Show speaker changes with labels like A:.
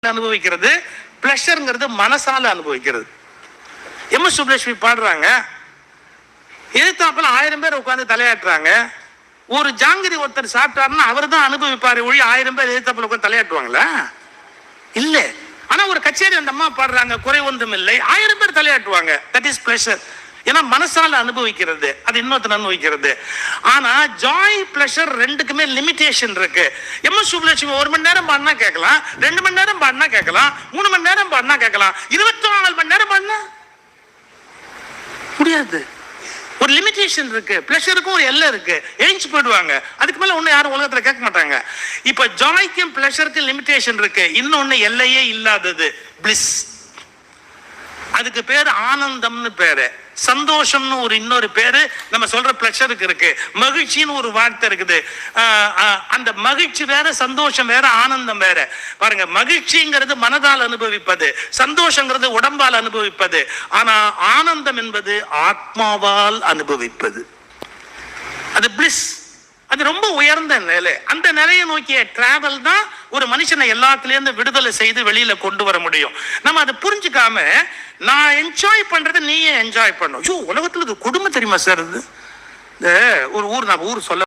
A: அனுபவிக்கிறது, பிளஷர்ங்கிறது மனசால அனுபவிக்கிறது. எம்.எஸ். சுப்புலட்சுமி பாடுறாங்க, எதிர்த்தாப்புல 1000 பேர் உட்கார்ந்து தலையாட்டுறாங்க. ஒரு ஜாங்கிரி ஒருத்தர் சாப்பிட்டாருன்னா அவர் தான் அனுபவிப்பாரு ஒழி 1000 பேர் எதிர்த்தாப்புல உட்கார்ந்து தலையாட்டுவாங்களா? இல்ல. ஆனா ஒரு கச்சேரி அந்த அம்மா பாடுறாங்க, குறை ஒன்றும் இல்லை, 1000 பேர் தலையாட்டுவாங்க. That is pleasure. ஏன்னா மனசால அனுபவிக்கிறது, அது இன்னொருத்தர் அனுபவிக்கிறது. ஆனா ஜாய் பிளஷர் ரெண்டுக்குமே லிமிடேஷன் இருக்கு. எம்.எஸ். சுப்புலட்சுமி 1 மணி நேரம் பாடினா கேட்கலாம், 2 மணி நேரம் பாடினா கேட்கலாம், 3 மணி நேரம் பாடினா கேட்கலாம், 24 மணி நேரம் பாடினா முடியாது. ஒரு லிமிடேஷன் இருக்கு. பிளஷருக்கும் ஒரு எல்லை இருக்கு. எழுந்து போயிடுவாங்க. அதுக்கு மேல ஒண்ணு யாரும் உலகத்துல கேட்க மாட்டாங்க. இப்ப ஜாய்க்கும் பிளஷருக்கும் லிமிடேஷன் இருக்கு. இன்னொன்னு எல்லையே இல்லாதது பிளிஸ். அதுக்கு பேரு ஆனந்தம்னு பேரு. சந்தோஷம்னு ஒரு இன்னொரு பேரு நம்ம சொல்ற பிளஷருக்கு இருக்கு. மகிழ்ச்சின்னு ஒரு வார்த்தை இருக்குது. அந்த மகிழ்ச்சி வேற, சந்தோஷம் வேற, ஆனந்தம் வேற. பாருங்க, மகிழ்ச்சிங்கிறது மனதால் அனுபவிப்பது, சந்தோஷங்கிறது உடம்பால் அனுபவிப்பது. ஆனா ஆனந்தம் என்பது ஆத்மாவால் அனுபவிப்பது. அது பிளிஸ். அது ரொம்ப உயர்ந்த நிலை. அந்த நிலையை நோக்கிய டிராவல் தான் ஒரு மனுஷனை எல்லாத்துலேருந்து விடுதலை செய்து வெளியில கொண்டு வர முடியும். நம்ம அதை புரிஞ்சுக்காம நான் என்ஜாய் பண்றதை நீயே என்ஜாய் பண்ணும். ஐயோ, உலகத்துல இது கொடுமை தெரியுமா சார்? இது ஒரு ஊர், நான் ஊர் சொல்ல